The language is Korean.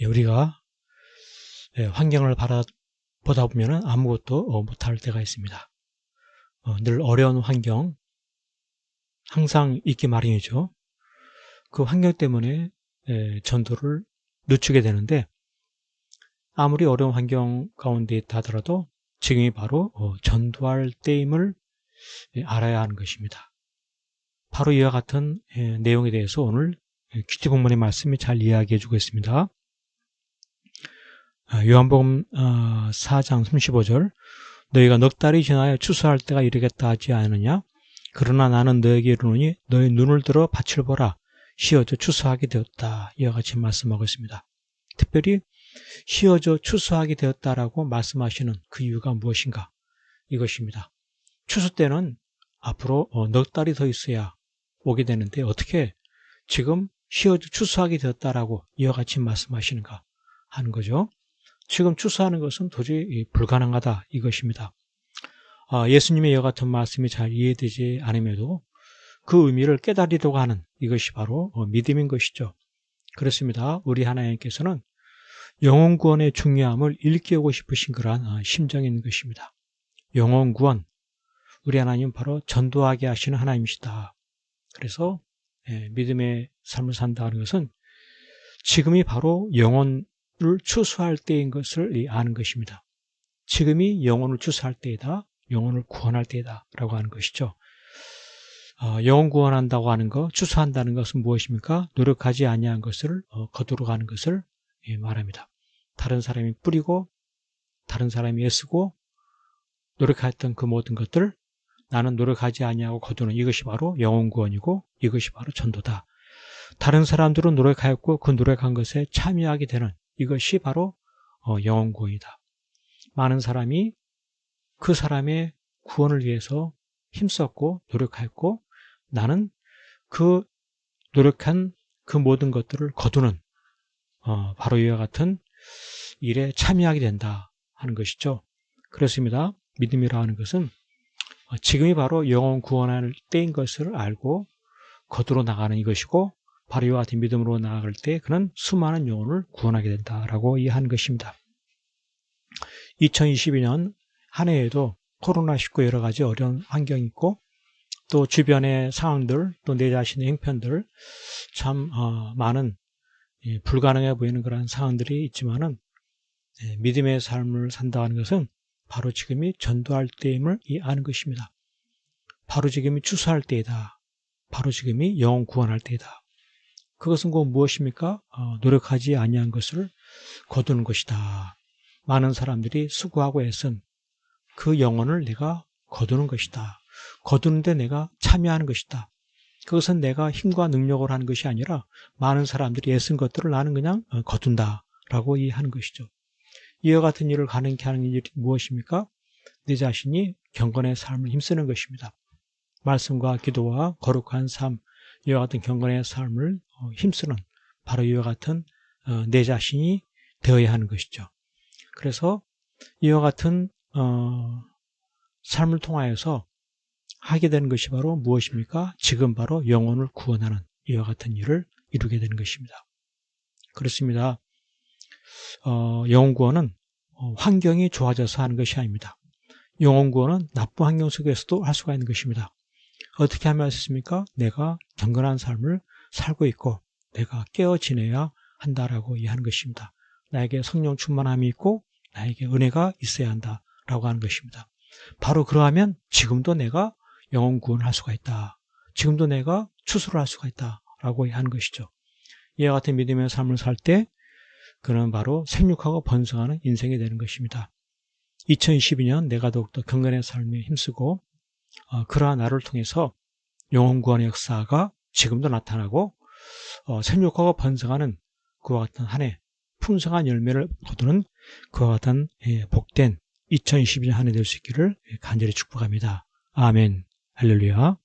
우리가 환경을 보다 보면 아무것도 못할 때가 있습니다. 늘 어려운 환경 항상 있기 마련이죠. 그 환경 때문에 전도를 늦추게 되는데, 아무리 어려운 환경 가운데 있다 하더라도 지금이 바로 전도할 때임을 알아야 하는 것입니다. 바로 이와 같은 내용에 대해서 오늘 퀴즈 본문의 말씀이 잘 이야기해 주고 있습니다. 요한복음 4장 35절, 너희가 넉 달이 지나야 추수할 때가 이르겠다 하지 않느냐? 그러나 나는 너에게 이르노니 너희 눈을 들어 밭을 보라. 씌어져 추수하게 되었다. 이와 같이 말씀하고 있습니다. 특별히 씌어져 추수하게 되었다라고 말씀하시는 그 이유가 무엇인가? 이것입니다. 추수 때는 앞으로 넉 달이 더 있어야 오게 되는데, 어떻게 지금 씌어져 추수하게 되었다라고 이와 같이 말씀하시는가 하는 거죠. 지금 추수하는 것은 도저히 불가능하다 이것입니다. 예수님의 이와 같은 말씀이 잘 이해되지 않음에도 그 의미를 깨달으려고 하는 이것이 바로 믿음인 것이죠. 그렇습니다. 우리 하나님께서는 영혼 구원의 중요함을 일깨우고 싶으신 그러한 심정이 있는 것입니다. 영혼 구원, 우리 하나님 바로 전도하게 하시는 하나님이시다. 그래서 믿음의 삶을 산다는 것은 지금이 바로 영혼을 추수할 때인 것을 아는 것입니다. 지금이 영혼을 추수할 때이다, 영혼을 구원할 때이다 라고 하는 것이죠. 영혼 구원한다고 하는 것, 추수한다는 것은 무엇입니까? 노력하지 아니한 것을 거두러 가는 것을 말합니다. 다른 사람이 뿌리고 다른 사람이 애쓰고 노력했던 그 모든 것들, 나는 노력하지 아니하고 거두는 이것이 바로 영혼 구원이고 이것이 바로 전도다. 다른 사람들은 노력하였고 그 노력한 것에 참여하게 되는 이것이 바로 영혼 구원이다. 많은 사람이 그 사람의 구원을 위해서 힘썼고 노력하였고 나는 그 노력한 그 모든 것들을 거두는 바로 이와 같은 일에 참여하게 된다 하는 것이죠. 그렇습니다. 믿음이라 하는 것은 지금이 바로 영혼 구원할 때인 것을 알고 거두러 나가는 이것이고, 바로 이와 같은 믿음으로 나아갈 때 그는 수많은 영혼을 구원하게 된다라고 이해하는 것입니다. 2022년 한 해에도 코로나19 여러 가지 어려운 환경이 있고 또 주변의 상황들, 또 내 자신의 형편들, 참 많은 불가능해 보이는 그런 상황들이 있지만은 믿음의 삶을 산다는 것은 바로 지금이 전도할 때임을 아는 것입니다. 바로 지금이 추수할 때이다. 바로 지금이 영혼 구원할 때이다. 그것은 곧 무엇입니까? 노력하지 아니한 것을 거두는 것이다. 많은 사람들이 수고하고 애쓴 그 영혼을 내가 거두는 것이다. 거두는데 내가 참여하는 것이다. 그것은 내가 힘과 능력으로 하는 것이 아니라 많은 사람들이 애쓴 것들을 나는 그냥 거둔다라고 이해하는 것이죠. 이와 같은 일을 가능케 하는 일이 무엇입니까? 내 자신이 경건의 삶을 힘쓰는 것입니다. 말씀과 기도와 거룩한 삶, 이와 같은 경건의 삶을 힘쓰는 바로 이와 같은 내 자신이 되어야 하는 것이죠. 그래서 이와 같은 삶을 통하여서 하게 되는 것이 바로 무엇입니까? 지금 바로 영혼을 구원하는 이와 같은 일을 이루게 되는 것입니다. 그렇습니다. 영혼 구원은 환경이 좋아져서 하는 것이 아닙니다. 영혼 구원은 나쁜 환경 속에서도 할 수가 있는 것입니다. 어떻게 하면 할 수 있습니까? 내가 경건한 삶을 살고 있고 내가 깨어 지내야 한다라고 이해하는 것입니다. 나에게 성령 충만함이 있고 나에게 은혜가 있어야 한다라고 하는 것입니다. 바로 그러하면 지금도 내가 영혼 구원을 할 수가 있다. 지금도 내가 추수를 할 수가 있다라고 하는 것이죠. 이와 같은 믿음의 삶을 살 때 그는 바로 생육하고 번성하는 인생이 되는 것입니다. 2022년 내가 더욱더 경건의 삶에 힘쓰고 그러한 나를 통해서 영혼 구원의 역사가 지금도 나타나고 생육하고 번성하는 그와 같은 한 해 풍성한 열매를 거두는 그와 같은 복된 2022년 한 해 될 수 있기를 간절히 축복합니다. 아멘. 할렐루야.